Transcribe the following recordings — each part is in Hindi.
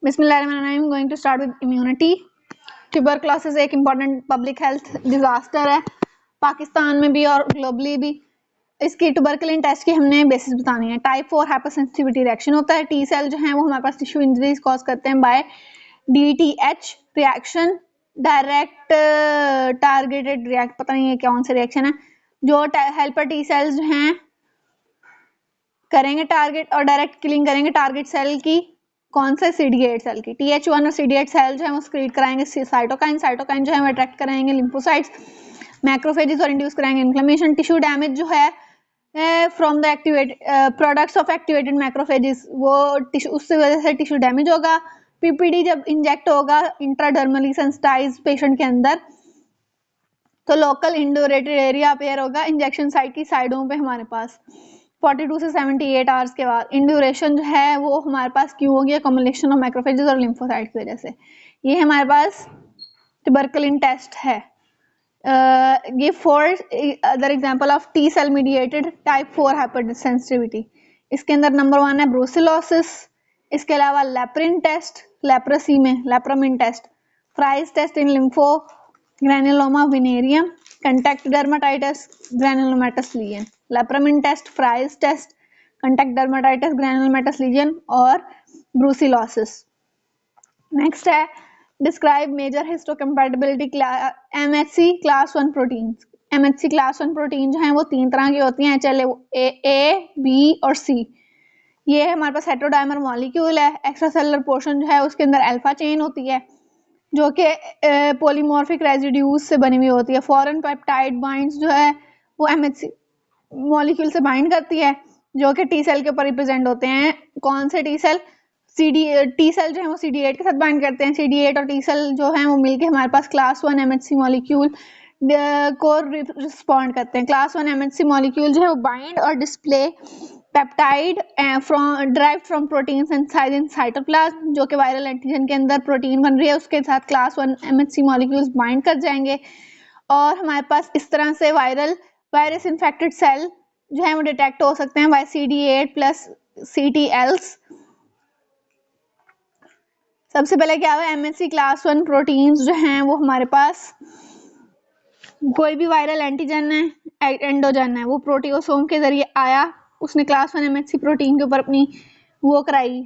बिस्मिल्लाहिर्रहमानिर्रहीम going to start with immunity. Tuberculosis एक इम्पॉर्टेंट पब्लिक हेल्थ डिजास्टर है पाकिस्तान में भी और ग्लोबली भी। इसकी ट्यूबरकुलिन टेस्ट की हमने बेसिस बतानी है। टाइप 4 हाइपरसेंसिटिविटी रिएक्शन होता है। टी सेल जो है वो हमारे पास टिश्यू इंजरीज कॉज करते हैं by DTH reaction, direct targeted react, पता नहीं है कौन सा रिएक्शन है, जो हेल्पर टी सेल्स जो हैं करेंगे टारगेट और डायरेक्ट किलिंग करेंगे टारगेट सेल की। कौन सा? CD8 सेल की। TH1 और CD8 सेल जो है वो सक्रीट कराएंगे साइटोकाइन, साइटोकाइन जो है वो अट्रैक्ट कराएंगे लिम्फोसाइट्स, मैक्रोफेजेस और इंड्यूस कराएंगे इन्फ्लेमेशन। टिश्यू डैमेज जो है from the activated products of activated macrophages, वो टिश्यू उससे वजह से टिश्यू डैमेज होगा। PPD जब इंजेक्ट होगा इंट्राडर्मली सेंसिटाइज पेशेंट के अंदर तो लोकल इंडोरेटेड एरिया अपेयर होगा इंजेक्शन साइट की साइडों पे हमारे पास 42 से 78 आवर्स के बाद। इंड्यूरेशन जो है वो हमारे पास क्यों होगी? कॉम्बिनेशन ऑफ मैक्रोफेजेस और लिम्फोसाइट की वजह से। ये हमारे पास ट्यूबरकुलिन टेस्ट है। ये 4 other example of T cell mediated type 4 hypersensitivity. इसके अंदर नंबर 1 है ब्रूसिलोसिस। इसके अलावा लेप्रिन टेस्ट, लेप्रोसी में lepromin test, Frei's test in lympho granuloma venereum, contact dermatitis, granulomatous lesion. Lepromin test, Frei's test, contact dermatitis, granulomatous lesion और ब्रूसिलोसिस। नेक्स्ट है describe major histocompatibility MHC class 1 proteins. MHC class 1 protein जो है वो 3 तरह की होती हैं, A, B और C। ये हमारे पास हेटेरोडाइमर मॉलिक्यूल है। एक्स्ट्रासेलुलर पोर्शन जो है उसके अंदर अल्फा चेन होती है जो कि पॉलीमॉर्फिक रेजिड्यूज से बनी हुई होती है। फॉरेन पेप्टाइड बाइंड्स जो है वो MHC मॉलिक्यूल से बाइंड करती है जो कि टी सेल के ऊपर रिप्रेजेंट होते हैं। कौन से टी सेल? टी सेल जो है वो CD8 के साथ बाइंड करते हैं। CD8 और टी सेल जो है वो मिलके हमारे पास क्लास 1 MHC मॉलिक्यूल को रिस्पॉन्ड करते हैं। क्लास 1 MHC मॉलिक्यूल जो है वो बाइंड और display peptide derived from protein synthesized in cytoplasm, जो कि वायरल एंटीजन के अंदर प्रोटीन बन रही है उसके साथ क्लास 1 MHC मॉलिक्यूल्स बाइंड कर जाएंगे और हमारे पास इस तरह से वायरस इन्फेक्टेड सेल जो है वो डिटेक्ट हो सकते हैं बाय CD8 प्लस CTLs। सबसे पहले क्या हुआ? MHC क्लास 1 प्रोटीन्स जो हैं वो हमारे पास कोई भी वायरल एंटीजन है, एंडोजन है, वो प्रोटियोसोम के जरिए आया, उसने क्लास 1 MHC प्रोटीन के ऊपर अपनी वो कराई,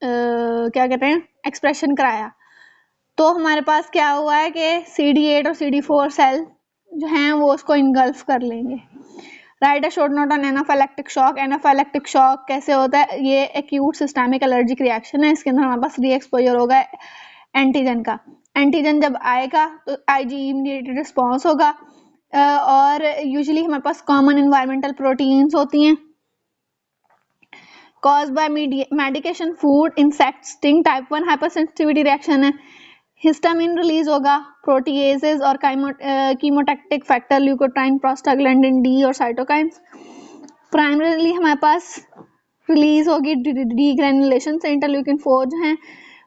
क्या कहते हैं, एक्सप्रेशन कराया। तो हमारे पास क्या हुआ है कि CD8 और CD4 सेल जो हैं वो उसको इनगल्फ कर लेंगे। Right a short note on anaphylactic shock. Anaphylactic shock कैसे होता है? ये एक्यूट सिस्टमिक एलर्जिक रिएक्शन है। इसके अंदर हमारे पास री एक्सपोजर होगा एंटीजन का। एंटीजन जब आएगा तो IgE मीडिएटेड रिस्पॉन्स होगा और यूजुअली हमारे पास कॉमन एनवायरमेंटल प्रोटीन्स होती हैं। Cause by medication, food, insect, sting, type 1 hypersensitivity reaction है। हिस्टामिन रिलीज होगा, प्रोटीएजेस और कीमोटैक्टिक फैक्टर, ल्यूकोट्राइन, प्रोस्टाग्लैंडिन D और साइटोकाइंस। प्राइमरीली हमारे पास रिलीज होगी डीग्रेनुलेशन से। इंटरल्यूकिन 4 जो हैं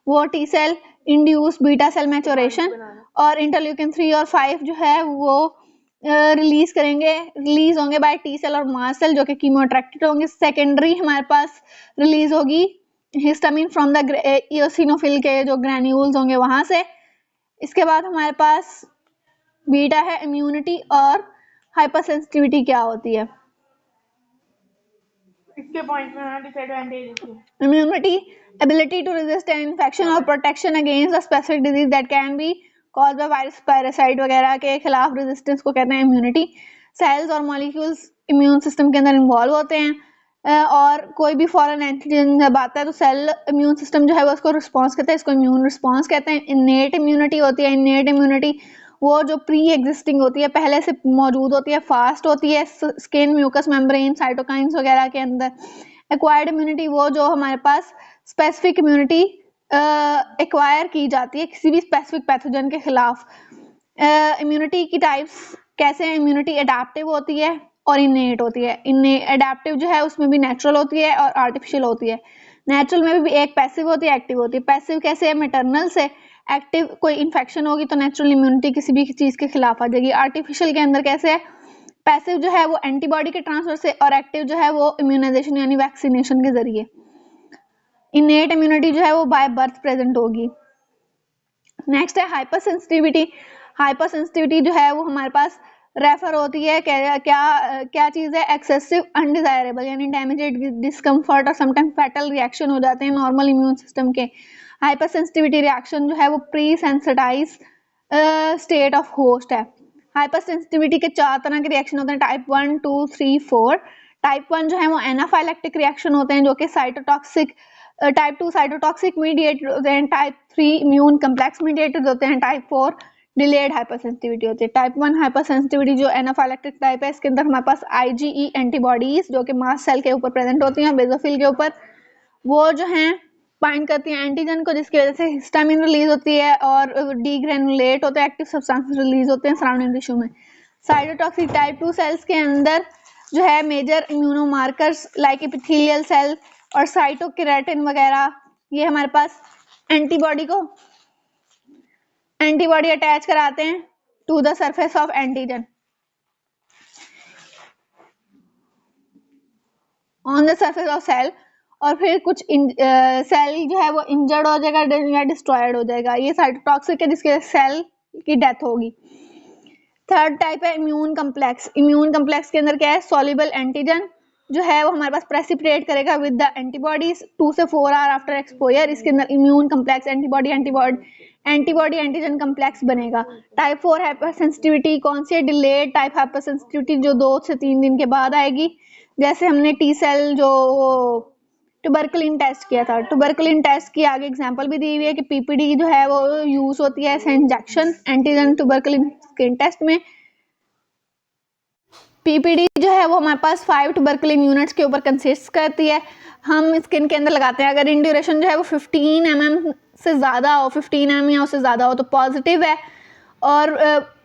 वो T cell induce beta cell maturation और इंटरल्यूकिन 3 और 5 जो है वो रिलीज होंगे बाय टी सेल और मास्ट सेल जो कि कीमो अट्रैक्टेड होंगे। सेकेंडरी हमारे पास रिलीज होगी हिस्टामिन फ्रॉम द इओसिनोफिल के जो ग्रैन्यूल्स होंगे वहां से। इसके बाद हमारे पास बीटा है इम्यूनिटी और हाइपरसेंसिटिविटी क्या होती है। इसके पॉइंट में disadvantage immunity ability to resist an infection और protection against a specific disease that can be cause by virus, parasite वगैरह के खिलाफ रेजिस्टेंस को कहते हैं इम्यूनिटी। सेल्स और मॉलिक्यूल्स इम्यून सिस्टम के अंदर इन्वॉल्व होते हैं और कोई भी फॉरेन एंटीजन जब आता है तो सेल इम्यून सिस्टम जो है वो उसको रिस्पॉन्स करता है, इसको इम्यून रिस्पॉन्स कहते हैं। इनेट इम्यूनिटी होती है। इनेट इम्यूनिटी वो जो प्री एग्जिस्टिंग होती है, पहले से मौजूद होती है, फास्ट होती है स्किन, म्यूकस मेम्ब्रेन, साइटोकाइंस वगैरह के अंदर। एक्वायर्ड इम्यूनिटी वो जो हमारे पास स्पेसिफिक इम्यूनिटी एक्वायर की जाती है किसी भी स्पेसिफिक पैथोजन के खिलाफ। इम्यूनिटी की टाइप्स कैसे हैं? इम्यूनिटी एडेप्टिव होती है और इनेट होती है। एडेप्टिव जो है उसमें भी नेचुरल होती है और आर्टिफिशियल होती है। नेचुरल में भी एक पैसिव होती है, एक्टिव होती है। पैसिव कैसे है? मैटरनल से। एक्टिव कोई इन्फेक्शन होगी तो नेचुरल इम्यूनिटी किसी भी चीज के खिलाफ आ जाएगी। आर्टिफिशियल के अंदर कैसे है? पैसिव जो है वो एंटीबॉडी के ट्रांसफर से और एक्टिव जो है वो इम्यूनाइजेशन यानी वैक्सीनेशन के जरिए। इनेट इम्यूनिटी जो है वो बाय बर्थ प्रेजेंट होगी। नेक्स्ट है हाइपर सेंसिटिविटी। हाइपर सेंसिटिविटी जो है वो हमारे पास रेफर होती है क्या क्या क्या चीज़ है, एक्सेसिव अनडिजायरेबल यानी डैमेज, डिस्कम्फर्ट और समटाइम फैटल रिएक्शन हो जाते हैं नॉर्मल इम्यून सिस्टम के। हाइपर सेंसिटिविटी रिएक्शन जो है वो presensitize state of host है। हाइपर सेंसिटिविटी के 4 तरह के रिएक्शन होते हैं, टाइप 1, 2, 3, 4। टाइप 1 जो है वो एनाफाइलेक्टिक रिएक्शन होते हैं जो कि साइटोटॉक्सिक, टाइप 2 साइटोटॉक्सिक मीडिएटेड होते हैं, टाइप 3 इम्यून कम्प्लेक्स मीडिएटेड होते हैं, टाइप 4 डिलेड हाइपर सेंसिटिविटी होती है। टाइप 1 हाइपर सेंसिटिविटी जो एनाफाइलेक्टिक टाइप है, इसके अंदर हमारे पास IgE एंटीबॉडीज जो कि मास्ट सेल के ऊपर प्रेजेंट होती हैं, बेसोफिल के ऊपर, वो जो हैं बाइंड करती हैं एंटीजन को, जिसकी वजह से हिस्टामिन रिलीज होती है और डीग्रेनुलेट होते हैं, एक्टिव सब्सटेंसेस रिलीज होते हैं सराउंडिंग टिश्यू में। साइटोटॉक्सिक टाइप 2 सेल्स के अंदर जो है मेजर इम्यूनोमार्कर्स लाइक एपिथेलियल सेल और साइटोकेराटिन वगैरह, ये हमारे पास एंटीबॉडी अटैच कराते हैं to the surface of antigen on the surface of cell, और फिर कुछ सेल जो है वो इंजर्ड हो जाएगा या डिस्ट्रॉयड हो जाएगा। ये साइटोटॉक्सिक है जिसके सेल की डेथ होगी। थर्ड टाइप है इम्यून कम्प्लेक्स। इम्यून कम्प्लेक्स के अंदर क्या है, सॉल्युबल एंटीजन जो है वो हमारे पास प्रेसिपिटेट करेगा विद द एंटीबॉडीज 2 से 4 आवर आफ्टर एक्सपोजर। इसके अंदर immune complex antibody antigen complex बनेगा। टाइप 4 हाइपर सेंसिटिविटी कौन सी है, डिलेड टाइप हाइपर सेंसिटिविटी जो 2 से 3 दिन के बाद आएगी। जैसे हमने टी सेल जो ट्यूबरकुलिन टेस्ट किया था, ट्यूबरकुलिन टेस्ट की आगे एग्जांपल भी दी हुई है कि पीपीडी जो है वो यूज होती है as injection antigen tuberculin skin test में। पीपीडी जो है वो हमारे पास 5 ट्यूबरकुलिन यूनिट्स के ऊपर कंसिस्ट करती है, हम स्किन के अंदर लगाते हैं। अगर इन ड्यूरेशन जो है वो 15 mm से ज़्यादा हो, 15 mm या उससे ज़्यादा हो तो पॉजिटिव है, और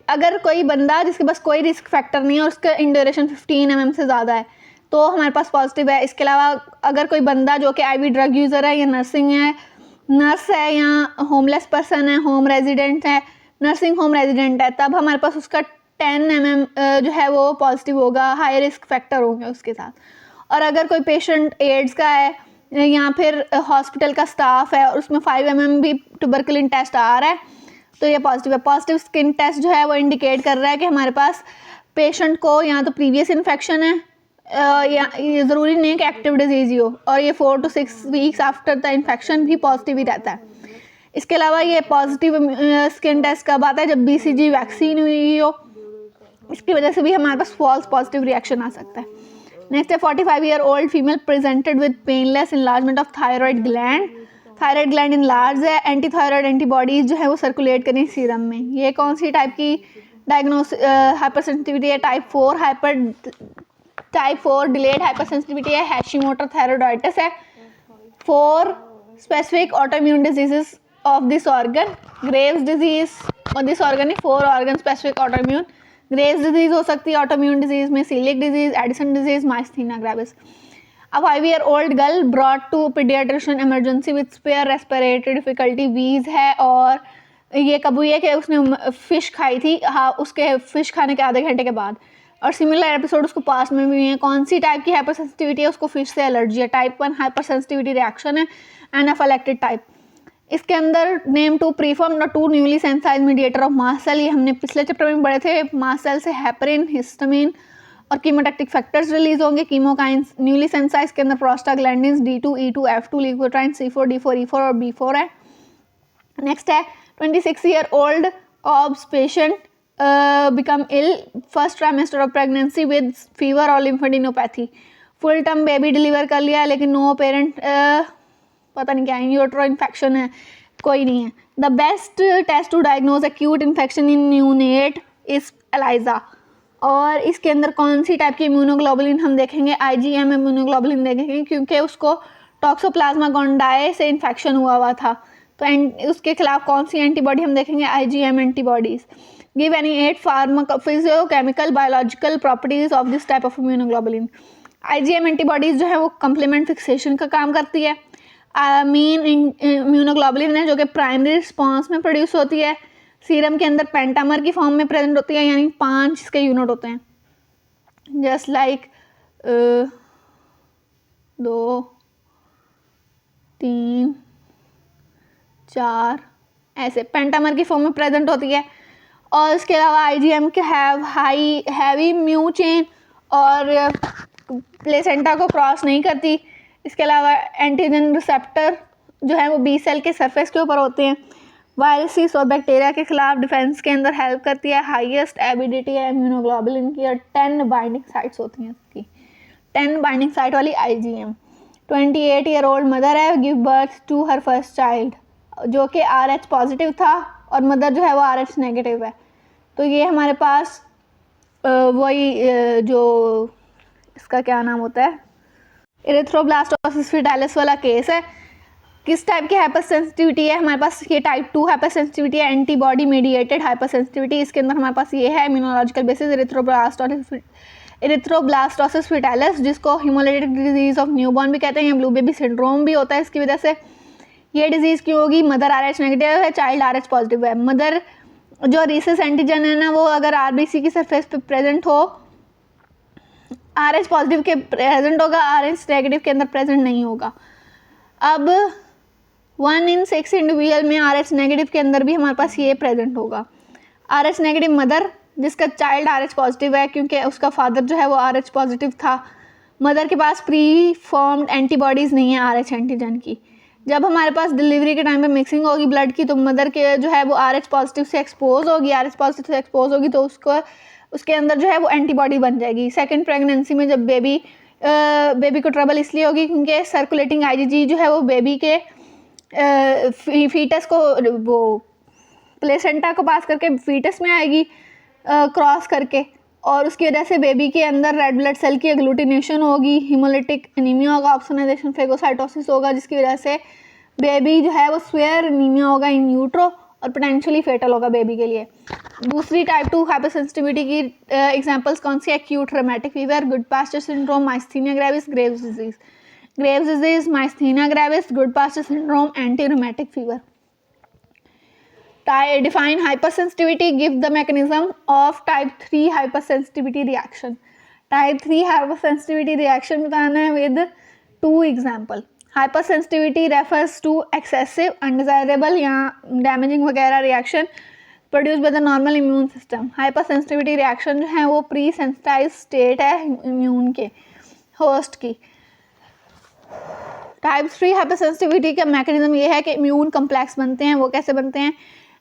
अगर कोई बंदा जिसके पास कोई रिस्क फैक्टर नहीं है और उसका इन ड्यूरेशन 15 mm से ज़्यादा है तो हमारे पास पॉजिटिव है। इसके अलावा अगर कोई बंदा जो कि IV ड्रग यूज़र है या नर्स है या होमलेस पर्सन है, होम रेजिडेंट है, नर्सिंग होम रेजिडेंट है, तब हमारे पास उसका 10 mm जो है वो पॉजिटिव होगा, हाई रिस्क फैक्टर होंगे उसके साथ। और अगर कोई पेशेंट एड्स का है या फिर हॉस्पिटल का स्टाफ है और उसमें 5 mm भी ट्यूबरकुलिन टेस्ट आ रहा है तो ये पॉजिटिव है। पॉजिटिव स्किन टेस्ट जो है वो इंडिकेट कर रहा है कि हमारे पास पेशेंट को या तो प्रीवियस इन्फेक्शन है या ये ज़रूरी नहीं है कि एक्टिव डिजीज़ ही हो, और ये 4 to 6 weeks after the infection भी पॉजिटिव ही रहता है। इसके अलावा ये पॉजिटिव स्किन टेस्ट कब आता है, जब BCG वैक्सीन हुई हो, इसकी वजह से भी हमारे पास फॉल्स पॉजिटिव रिएक्शन आ सकता है। नेक्स्ट है 45-year-old female presented with painless enlargement of thyroid gland. Thyroid gland enlarge है, एंटी थायराइड एंटीबॉडीज जो है वो सर्कुलेट करें सीरम में। ये कौन सी टाइप की हाइपर सेंसिटिविटी है, टाइप 4 डिलेड हाइपर सेंसिटिविटी है, हैशिमोटो थायराइडाइटिस है। 4 specific autoimmune diseases of this organ, Graves disease और दिस ऑर्गन है 4 organ specific autoimmune. Graves disease हो सकती है ऑटोइम्यून डिजीज में, coeliac disease, Addison disease, myasthenia gravis. A 5-year-old girl brought to paediatrician emergency with spare respiratory difficulty, wheeze है, और ये कब हुई है कि उसने फिश खाई थी, हाँ उसके फिश खाने के आधे घंटे के बाद, और सिमिलर एपिसोड उसको पास्ट में भी हुई है। कौन सी टाइप की हाइपर सेंसिटिविटी है, उसको फिश से एलर्जी है, टाइप 1 हाइपर सेंसिटिविटी रिएक्शन है, एनाफिलैक्टिक टाइप। इसके अंदर नेम 2 प्रीफॉर्म और 2 newly synthesize mediator of mast cell, ये हमने पिछले चैप्टर में पढ़े थे। मास्ट सेल से हेपरिन, हिस्टामिन और कीमोटैक्टिक फैक्टर्स रिलीज होंगे, कीमोकाइंस। न्यूली सेंसाइज के अंदर prostaglandins D2, E2, F2, leukotriene, C4, D4, E4 और B4 है। नेक्स्ट है 26-year-old obs patient become ill first trimester of pregnancy with fever और lymphadenopathy. Full term baby deliver कर लिया लेकिन नो पेरेंट, पता नहीं क्या है, यूट्रो इन्फेक्शन है, कोई नहीं है। The best test to diagnose acute infection in neonate is ELISA. और इसके अंदर कौन सी टाइप की इम्यूनोग्लोबुलिन हम देखेंगे, IgM इम्यूनोग्लोबुलिन देखेंगे, क्योंकि उसको टॉक्सोप्लाज्मा गोंडाई से इन्फेक्शन हुआ था, तो उसके खिलाफ कौन सी एंटीबॉडी हम देखेंगे, IgM antibodies. Give any 8 pharmacophysiochemical biological properties of this type of immunoglobulin. IgM antibodies जो है वो कंप्लीमेंट फिक्सेशन का काम करती है। मेन इम्यूनोग्लोबुलिन है जो कि प्राइमरी रिस्पॉन्स में प्रोड्यूस होती है, सीरम के अंदर पेंटामर की फॉर्म में प्रेजेंट होती है, यानी 5 इसके यूनिट होते हैं, जस्ट लाइक 2, 3 4 ऐसे पेंटामर की फॉर्म में प्रेजेंट होती है। और इसके अलावा IgM के हैवी म्यू चेन और प्लेसेंटा को क्रॉस नहीं करती। इसके अलावा एंटीजन रिसेप्टर जो है वो बी सेल के सरफेस के ऊपर होते हैं। वायरसेस और बैक्टीरिया के खिलाफ डिफेंस के अंदर हेल्प करती है। हाईएस्ट एबिलिटी है इम्यूनोग्लोबुलिन की और 10 बाइंडिंग साइट्स होती हैं इसकी, 10 बाइंडिंग साइट वाली IgM। 28 ईयर ओल्ड मदर है, give birth to her first child, जो कि RH पॉजिटिव था और मदर जो है वो RH नेगेटिव है। तो ये हमारे पास वही जो इसका क्या नाम होता है, इरिथ्रोब्लास्टोसिस फिटालिस वाला केस है। किस टाइप की हाइपर सेंसिटिविटी है हमारे पास, ये टाइप 2 हाइपर सेंसिटिविटी है, एंटीबॉडी मीडिएटेड हाइपर सेंसिटिविटी। इसके अंदर हमारे पास ये है इम्यूनोलॉजिकल बेसिस इरिथ्रोब्लास्टोसिस फिटालिस, जिसको हिमोलिटिक डिजीज ऑफ न्यूबॉर्न भी कहते हैं, ब्लू बेबी सिंड्रोम भी होता है इसकी वजह से। ये डिजीज़ क्यों होगी, मदर RH नेगेटिव है, चाइल्ड RH पॉजिटिव है। मदर जो रीसेस एंटीजन है ना, वो अगर RBC की सरफेस पे प्रेजेंट हो, RH पॉजिटिव के प्रेजेंट होगा, RH नेगेटिव के अंदर प्रेजेंट नहीं होगा। अब 1 in 6 इंडिविजुअल में RH नेगेटिव के अंदर भी हमारे पास ये प्रेजेंट होगा। RH नेगेटिव मदर जिसका चाइल्ड RH पॉजिटिव है, क्योंकि उसका फादर जो है वो RH पॉजिटिव था। मदर के पास प्री फॉर्म्ड एंटीबॉडीज़ नहीं है RH एंटीजन की। जब हमारे पास डिलीवरी के टाइम पे मिक्सिंग होगी ब्लड की, तो मदर के जो है वो RH पॉजिटिव से एक्सपोज होगी, RH पॉजिटिव से एक्सपोज होगी, तो उसके अंदर जो है वो एंटीबॉडी बन जाएगी। सेकंड प्रेगनेंसी में जब बेबी को ट्रबल इसलिए होगी क्योंकि सर्कुलेटिंग IgG जो है वो बेबी के फीटस को वो प्लेसेंटा को पास करके फीटस में आएगी क्रॉस करके, और उसकी वजह से बेबी के अंदर रेड ब्लड सेल की एग्लूटिनेशन होगी, हीमोलिटिक एनीमिया होगा, ऑप्सोनाइजेशन फेगोसाइटोसिस होगा, जिसकी वजह से बेबी जो है वो स्वेयर एनीमिया होगा इन यूट्रो और पोटेंशियली फेटल होगा बेबी के लिए। दूसरी टाइप 2 हाइपर सेंसिटिविटी की एग्जांपल्स कौन सी, acute rheumatic fever, Goodpasture syndrome, myasthenia gravis, Graves disease, myasthenia gravis, Goodpasture syndrome, anti rheumatic fever. Define hypersensitivity, give the mechanism of type 3 hypersensitivity reaction. Type 3 hypersensitivity reaction बताना है with 2 example. Hypersensitivity refers to excessive, undesirable या damaging वगैरह reaction produced by the normal immune system. Hypersensitivity reaction जो है वो pre-sensitized state है immune के host की। Type 3 hypersensitivity का mechanism ये है कि immune complex बनते हैं। वो कैसे बनते हैं,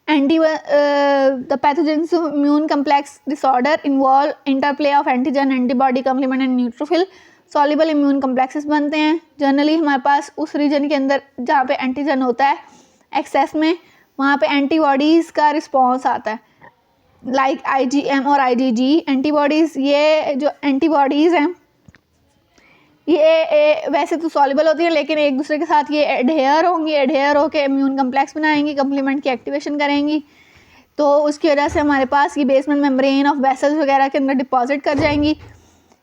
the pathogens of immune complex disorder involve interplay of antigen, antibody, complement and neutrophil. Soluble immune complexes बनते हैं जनरली हमारे पास उस रीजन के अंदर जहाँ पे एंटीजन होता है एक्सेस में, वहाँ पे एंटीबॉडीज़ का रिस्पॉन्स आता है, लाइक IgM और IgG एंटीबॉडीज़। ये जो एंटीबॉडीज़ हैं ये वैसे तो सॉल्युबल होती है, लेकिन एक दूसरे के साथ ये एडहेयर होंगी, एडहेयर होकर इम्यून कम्प्लेक्स बनाएंगी, कम्प्लीमेंट की एक्टिवेशन करेंगी, तो उसकी वजह से हमारे पास ये बेसमेंट मेम्ब्रेन ऑफ वेसल्स वगैरह के अंदर डिपॉजिट कर जाएंगी।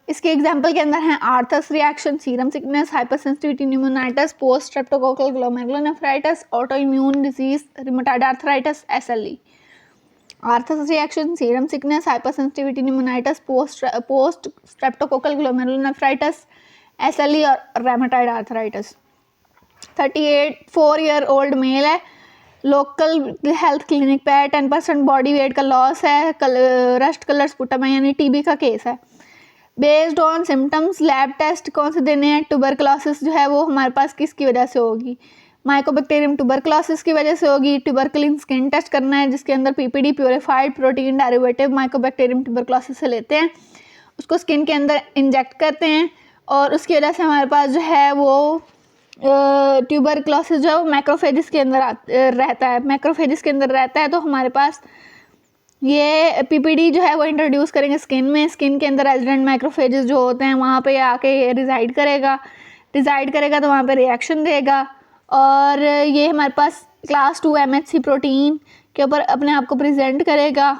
इसके एग्जांपल के अंदर हैं Arthus reaction, serum sickness, hypersensitivity pneumonitis, post streptococcal glomerulonephritis, auto immune disease, rheumatoid arthritis, SLE। Arthus reaction, serum sickness, hypersensitivity pneumonitis, post streptococcal glomerulonephritis, SLE और rheumatoid arthritis. 4 year old male है, लोकल हेल्थ क्लिनिक पे है, 10% बॉडी वेट का लॉस है, रस्ट कलर स्पुटम है, यानी TB का केस है। Based on symptoms lab test कौन से देने हैं, ट्यूबरकुलोसिस जो है वो हमारे पास किसकी वजह से होगी, माइकोबैक्टीरियम ट्यूबरकुलोसिस की वजह से होगी। ट्यूबरकुलिन स्किन टेस्ट करना है, जिसके अंदर PPD purified protein derivative Mycobacterium tuberculosis से लेते हैं, उसको स्किन के अंदर इंजेक्ट करते हैं, और उसकी वजह से हमारे पास जो है वो ट्यूबरकुलोसिस जो मैक्रोफेजिस के अंदर रहता है, मैक्रोफेजिस के अंदर रहता है, तो हमारे पास ये PPD जो है वो इंट्रोड्यूस करेंगे स्किन में। स्किन के अंदर रेजिडेंट मैक्रोफेजिस जो होते हैं वहाँ पे आके रिजाइड करेगा तो वहाँ पे रिएक्शन देगा, और ये हमारे पास क्लास 2 MHC प्रोटीन के ऊपर अपने आप को प्रेजेंट करेगा,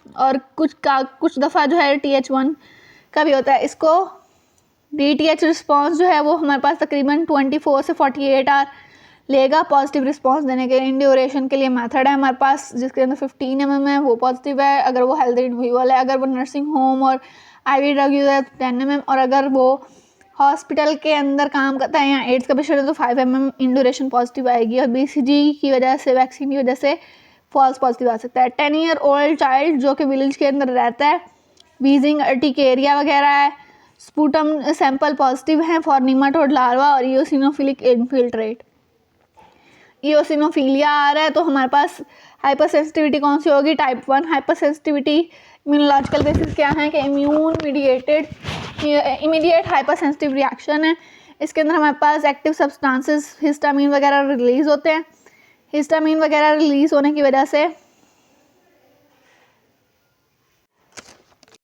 और कुछ दफ़ा जो है TH1 का भी होता है। इसको DTH रिस्पॉन्स जो है वो हमारे पास तकरीबन 24 से 48 आवर लेगा पॉजिटिव रिस्पॉन्स देने के। इन ड्यूरेशन के लिए मेथड है हमारे पास, जिसके अंदर 15 mm है, वो पॉजिटिव है अगर वो हेल्थ इंडिविजुअल है। अगर वो नर्सिंग होम और IV ड्रग यूज़र 10 mm, और अगर वो हॉस्पिटल के अंदर काम करता है, यहाँ एड्स का पेशेंट है तो 5 mm इन ड्यूरेशन पॉजिटिव आएगी, और BCG की वजह से, वैक्सीन की वजह से फॉल्स पॉजिटिव आ सकता है। 10 year old चाइल्ड जो कि विलेज के अंदर रहता है, वीजिंग अर्टिकेरिया वगैरह है, स्पूटम सैंपल पॉजिटिव है फॉर निमाटोड लार्वा और इओसिनोफिलिक इन्फिल्ट्रेट। इओसिनोफिलिया आ रहा है तो हमारे पास हाइपर सेंसिटिविटी कौन सी होगी, type 1 hyper sensitivity. Immunological basis क्या है कि immune mediated immediate hyper sensitive reaction है। इसके अंदर हमारे पास एक्टिव सब्सटेंसेस हिस्टामिन वगैरह रिलीज होते हैं। हिस्टामिन वगैरह रिलीज होने की वजह से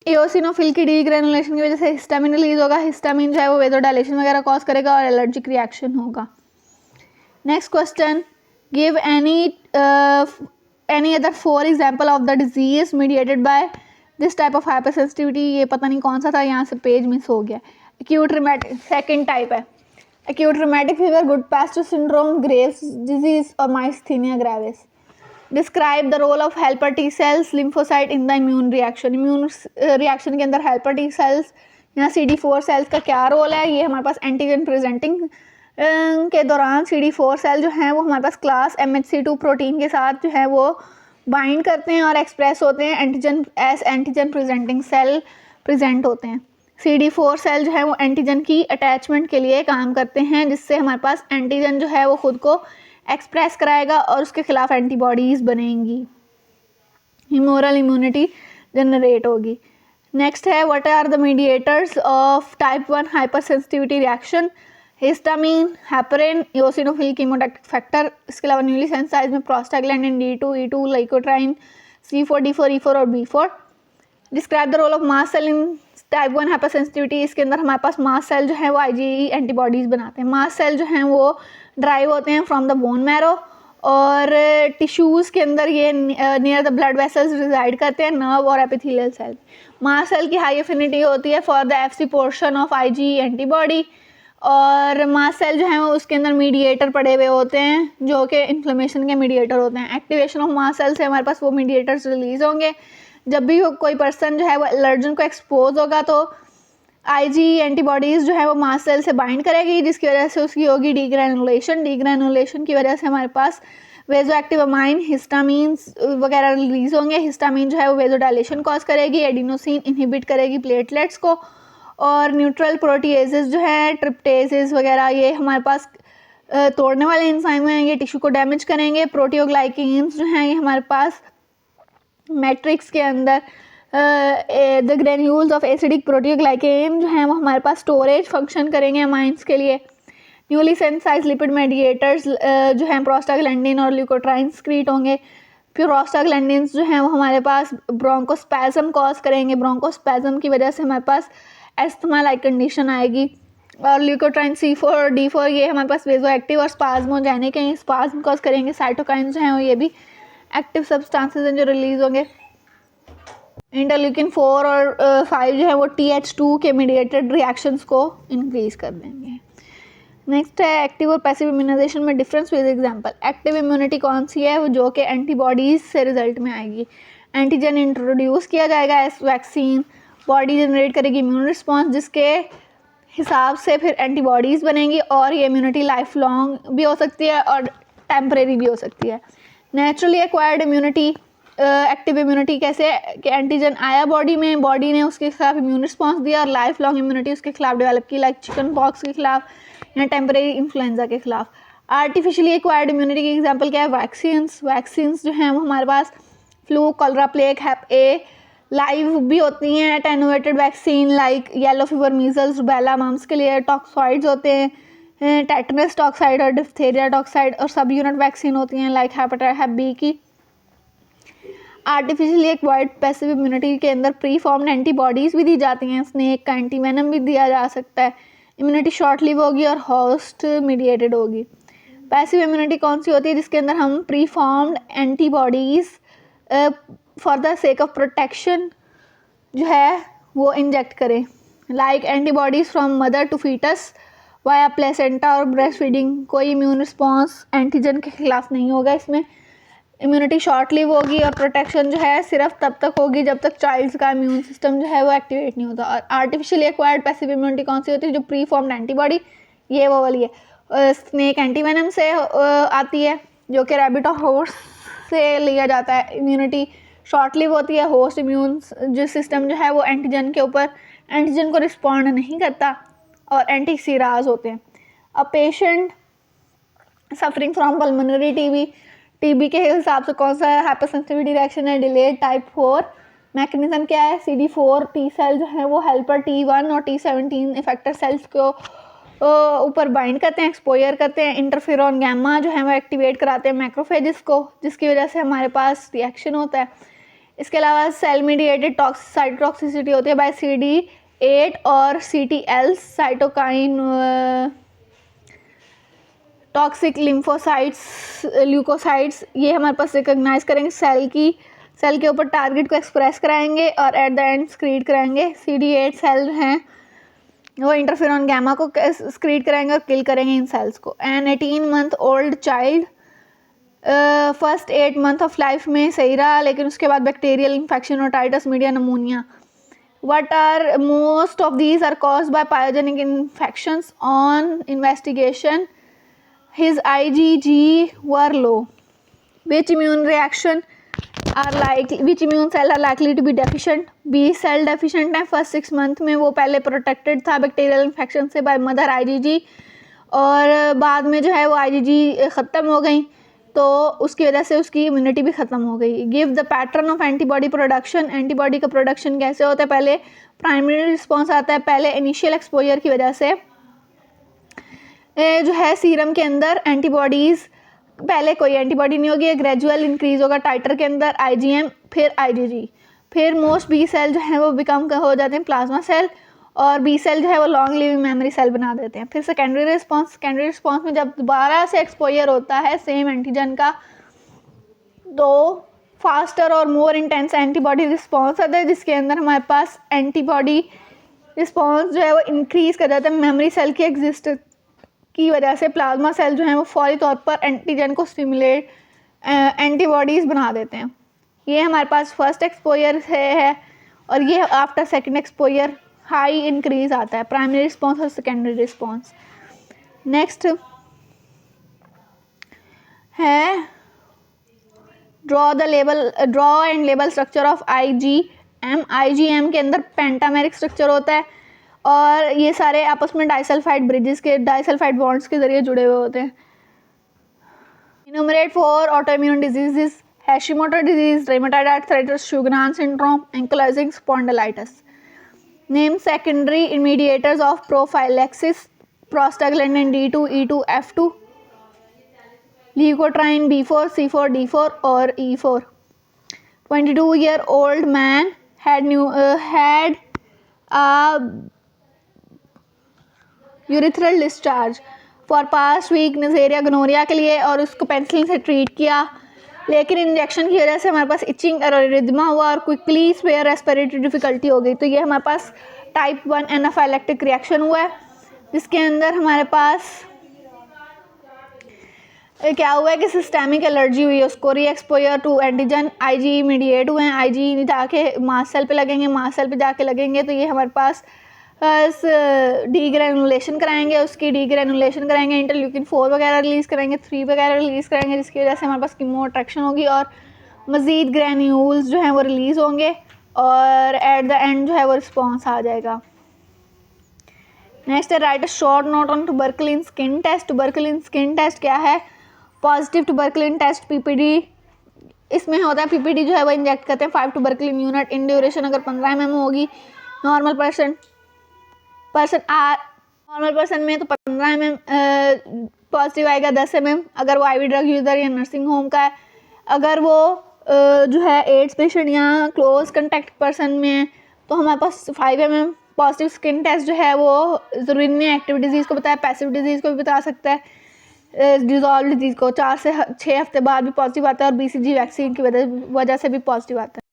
एओसिनोफिल की डीग्रेनुलेशन की वजह से हिस्टामिन रिलीज होगा। हिस्टामिन जो है वो वेजोडाइलेशन वगैरह कॉज करेगा और एलर्जिक रिएक्शन होगा। Next question, give any other 4 example of the disease mediated by this type of hyper sensitivity. ये पता नहीं कौन सा था, यहाँ से पेज मिस हो गया। एक्यूट रिमेटिक सेकेंड टाइप है, acute rheumatic fever, Goodpasture syndrome, Graves disease और myasthenia gravis. Describe the role of helper T cells lymphocyte in the immune reaction. Immune reaction के अंदर हेल्पर टी सेल्स या CD4 सेल्स का क्या रोल है। ये हमारे पास एंटीजन प्रेजेंटिंग के दौरान CD4 सेल जो हैं वो हमारे पास क्लास MHC2 प्रोटीन के साथ जो है वो बाइंड करते हैं और एक्सप्रेस होते हैं, एंटीजन प्रेजेंटिंग सेल प्रेजेंट होते हैं। CD4 सेल जो है वो एंटीजन की अटैचमेंट के लिए काम करते हैं, जिससे हमारे पास एंटीजन जो है वो खुद को एक्सप्रेस कराएगा और उसके खिलाफ एंटीबॉडीज़ बनेंगी, ह्यूमोरल इम्यूनिटी जनरेट होगी। नेक्स्ट है, what are the mediators of type 1 hyper sensitivity reaction. Histamine, heparin, eosinophil chemotactic factor, इसके अलावा न्यूली सेंसाइज में prostaglandin D2, E2, लाइकोट्राइन, C4, D4, E4 और B4। Describe the role of mast cell in type 1 hyper sensitivity. इसके अंदर हमारे पास मास्ट सेल जो है वो IgE एंटीबॉडीज़ बनाते हैं। मास्ट सेल जो हैं वो ड्राइव होते हैं फ्रॉम द बोन मैरो और टिश्यूज़ के अंदर ये near the blood vessels reside करते हैं, नर्व और एपिथेलियल सेल। मास्ट सेल की हाई एफिनिटी होती है for the FC portion of IgE antibody, और मास्ट सेल जो है वो उसके अंदर मीडिएटर पड़े हुए होते हैं जो कि इन्फ्लेमेशन के मीडिएटर होते हैं। एक्टिवेशन ऑफ मास्ट सेल से हमारे पास वो मीडिएटर्स रिलीज होंगे। जब भी कोई पर्सन जो है वो एलर्जन को एक्सपोज होगा तो IgE एंटीबॉडीज़ जो है वो मास्ट सेल से बाइंड करेगी, जिसकी वजह से उसकी होगी डीग्रेनुलेशन। डीग्रेनुलेशन की वजह से हमारे पास वेजो एक्टिव अमाइन, हिस्टामिन वगैरह रिलीज होंगे। हिस्टामिन जो है वो वेजोडाइलेशन कॉज करेगी, एडिनोसिन इनहिबिट करेगी प्लेटलेट्स को, और न्यूट्रल प्रोटीएजेस जो है ट्रिप्टेजेस वगैरह ये हमारे पास तोड़ने वाले एंजाइम हैं, ये टिश्यू को डैमेज करेंगे। प्रोटियोग्लाइकेन्स जो हैं ये हमारे पास मैट्रिक्स के अंदर the granules of acidic proteoglycan जो हैं वो हमारे पास स्टोरेज फंक्शन करेंगे अमाइंस के लिए। न्यूली सेंसाइज लिपिड मेडिएटर्स जो हैं प्रोस्टाग्लैंडिन और ल्यूकोट्राइन स्क्रीट होंगे। प्रोस्टाग्लैंडिन्स जो हैं वो हमारे पास ब्रोंकोस्पैज्म कॉज करेंगे, ब्रोंकोस्पैज्म की वजह से हमारे पास एस्थमा लाइक कंडीशन आएगी। और ल्यूकोट्राइन C4 और D4 ये हमारे पास वेजो एक्टिव और स्पाज्मोजेनिक हैं, स्पाज्म कॉज करेंगे। साइटोकाइन जो हैं वो ये भी एक्टिव सब्सटेंसेस हैं जो रिलीज होंगे। इंटरल्यूकिन 4 और 5 जो है वो TH2 के मीडिएटेड रिएक्शंस को इंक्रीज कर देंगे। नेक्स्ट है एक्टिव और पैसिव इम्यूनाइजेशन में difference with example. Active immunity कौन सी है, वो जो कि एंटीबॉडीज़ से रिजल्ट में आएगी। एंटीजन इंट्रोड्यूस किया जाएगा एज वैक्सीन, बॉडी जनरेट करेगी इम्यून रिस्पॉन्स जिसके हिसाब से फिर एंटीबॉडीज़ बनेंगी, और ये इम्यूनिटी लाइफ लॉन्ग भी हो सकती है और टेम्परेरी भी हो सकती है। Naturally acquired immunity, active immunity कैसे कि एंटीजन आया बॉडी में, बॉडी ने उसके खिलाफ इम्यून रिस्पॉन्स दिया और लाइफ लॉन्ग इम्यूनिटी उसके खिलाफ डेवलप की, लाइक चिकन पॉक्स के खिलाफ या टेम्परेरी इन्फ्लुएंजा के खिलाफ। आर्टिफिशियली एक्वायर्ड इम्यूनिटी की एग्जांपल क्या है, वैक्सीन्स जो हैं वो हमारे पास flu, cholera, plague, hep A live भी होती हैं। Attenuated vaccine like yellow fever, measles, rubella, mumps के लिए टॉक्साइड्स होते हैं, टेटनस टॉक्साइड और डिप्थेरिया टॉक्साइड, और सब यूनिट वैक्सीन होती हैं लाइक हेपेटाइटिस बी की। आर्टिफिशियली एक्वायर्ड पैसिव इम्यूनिटी के अंदर प्री फॉर्म्ड एंटीबॉडीज़ भी दी जाती हैं, स्नेक का एंटीवेनम भी दिया जा सकता है। इम्यूनिटी शॉर्ट लिव होगी और होस्ट मीडिएटेड होगी। पैसिव इम्यूनिटी कौन सी होती है, जिसके अंदर हम preformed antibodies for the sake of protection जो है वो इंजेक्ट करें, like antibodies from mother to foetus via placenta और ब्रेस्ट फीडिंग। कोई इम्यून रिस्पॉन्स एंटीजन के खिलाफ नहीं होगा इसमें। इम्यूनिटी शॉर्ट लिव होगी और प्रोटेक्शन जो है सिर्फ तब तक होगी जब तक चाइल्ड का इम्यून सिस्टम जो है वो एक्टिवेट नहीं होता। और आर्टिफिशियली एक्वायर्ड पैसिव इम्यूनिटी कौन सी होती है? जो प्री फॉर्म्ड एंटीबॉडी, ये वो वाली है। स्नेक एंटीवेनम से आती है, जो कि रैबिट और हॉर्स से लिया जाता है। इम्यूनिटी शॉर्ट लिव होती है। होस्ट इम्यून जो सिस्टम जो है वो एंटीजन के ऊपर एंटीजन को रिस्पॉन्ड नहीं करता और एंटी सीराज होते हैं। A patient suffering from pulmonary TB के हिसाब से कौन सा हाइपरसेंसिटिविटी रिएक्शन है? Delayed type 4। मैकेनिज्म क्या है? CD4 टी सेल जो है वो हेल्पर T1 और T17 इफेक्टर सेल्स को ऊपर बाइंड करते हैं, एक्सपोयर करते हैं। इंटरफेरॉन गैमा जो है वो एक्टिवेट कराते हैं मैक्रोफेजेस को, जिसकी वजह से हमारे पास रिएक्शन होता है। इसके अलावा सेल मीडिएटेड साइटोटॉक्सिसिटी होती है बाय CD8 और CTL cytokine toxic lymphocytes leukocytes, ये हमारे पास रिकॉग्नाइज करेंगे सेल के ऊपर टारगेट को एक्सप्रेस कराएंगे और एट द एंड स्क्रीट कराएंगे। CD8 सेल हैं वो इंटरफेरॉन गैमा को स्क्रीट कराएंगे और किल करेंगे इन सेल्स को। An 18 month old child first 8 month of life में सही रहा, लेकिन उसके बाद bacterial infection, otitis media, pneumonia. What are most of these are caused by pyogenic infections? On investigation, his IgG were low. Which immune cell are likely to be deficient? B cell deficient है। फर्स्ट 6 मंथ में वो पहले प्रोटेक्टेड था बैक्टीरियल इन्फेक्शन से बाय मदर IgG, और बाद में जो है वो IgG ख़त्म हो गई, तो उसकी वजह से उसकी इम्यूनिटी भी ख़त्म हो गई। Give the pattern of antibody production. Antibody का प्रोडक्शन कैसे होता है? पहले प्राइमरी रिस्पॉन्स आता है, पहले इनिशियल एक्सपोजर की वजह से जो है सीरम के अंदर एंटीबॉडीज़, पहले कोई एंटीबॉडी नहीं होगी, ग्रेजुअल इंक्रीज होगा टाइटर के अंदर IgM, फिर IgG, फिर मोस्ट बी सेल जो है वो बिकम हो जाते हैं प्लाज्मा सेल, और बी सेल जो है वो लॉन्ग लिविंग मेमोरी सेल बना देते हैं। फिर सेकेंडरी रिस्पॉन्स में जब दोबारा से एक्सपोजर होता है सेम एंटीजन का, तो फास्टर और मोर इंटेंस एंटीबॉडी रिस्पॉन्स आता है, जिसके अंदर हमारे पास एंटीबॉडी रिस्पॉन्स जो है वो इंक्रीज कर जाता है मेमोरी सेल की एग्जिस्ट की वजह से। प्लाज्मा सेल जो है वो फौरी तौर पर एंटीजन को स्टिमुलेट एंटीबॉडीज़ बना देते हैं। ये हमारे पास फर्स्ट एक्सपोजर है और ये after second exposure high increase आता है, प्राइमरी रिस्पॉन्स और सेकेंडरी रिस्पॉन्स। नेक्स्ट है draw and label structure of IgM के अंदर पेंटामेरिक स्ट्रक्चर होता है, और ये सारे आपस में डाइसल्फाइड बॉन्ड्स के जरिए जुड़े हुए होते हैं। Enumerate 4 autoimmune diseases: Hashimoto disease, rheumatoid arthritis, Sjogren syndrome, ankylosing spondylitis. Name secondary mediators of prophylaxis: prostaglandin D2, E2, F2, leukotriene B4, C4, D4 और E4। 22-year-old man had a urethral discharge for past week Neisseria gonorrhoea के लिए, और उसको पेंसिलिन से ट्रीट किया, लेकिन इंजेक्शन की वजह से हमारे पास इचिंग और एरिथमा हुआ और क्विकली स्पेयर रेस्पिरेटरी डिफिकल्टी हो गई। तो ये हमारे पास टाइप 1 एनाफाइलेक्टिक रिएक्शन हुआ है, जिसके अंदर हमारे पास क्या हुआ है कि सिस्टेमिक एलर्जी हुई है, उसको re exposure to antigen IgE mediate हुए हैं। IgE जाके मास्ट सेल पे लगेंगे, मास्ट सेल पे जाके लगेंगे तो ये हमारे पास डीग्रेनुलेशन कराएंगे, उसकी डीग्रेनुलेशन कराएंगे, इंटरल्यूकिन 4 वगैरह रिलीज़ करेंगे, 3 वगैरह रिलीज़ करेंगे, जिसकी वजह से हमारे पास कीमो अट्रैक्शन होगी और मज़ीद ग्रैन्यूल्स जो हैं वो रिलीज़ होंगे, और एट द एंड जो है वो रिस्पॉन्स आ जाएगा। नेक्स्ट है write a short note on tuberculin skin test. Tuberculin skin test क्या है? पॉजिटिव ट्यूबरकुलिन टेस्ट PPD इसमें होता है। PPD जो है वो इंजेक्ट करते हैं 5 ट्यूबरकुलिन यूनिट इन ड्यूरेशन, अगर 15 mm होगी नॉर्मल पर्सन में तो 15 mm पॉजिटिव आएगा, 10 mm अगर वो IV ड्रग यूज़र या नर्सिंग होम का है। अगर वो जो है एड्स पेशेंट या क्लोज कंटेक्ट पर्सन में है तो हमारे पास 5 mm पॉजिटिव स्किन टेस्ट जो है वो ज़रूरी नहीं है एक्टिव डिजीज़ को बताया, पैसिव डिजीज़ को भी बता सकता है। डिजॉल्व डिजीज़ को 4 से 6 हफ्ते बाद भी पॉजिटिव आता है, और BCG वैक्सीन की वजह से भी पॉजिटिव आता है।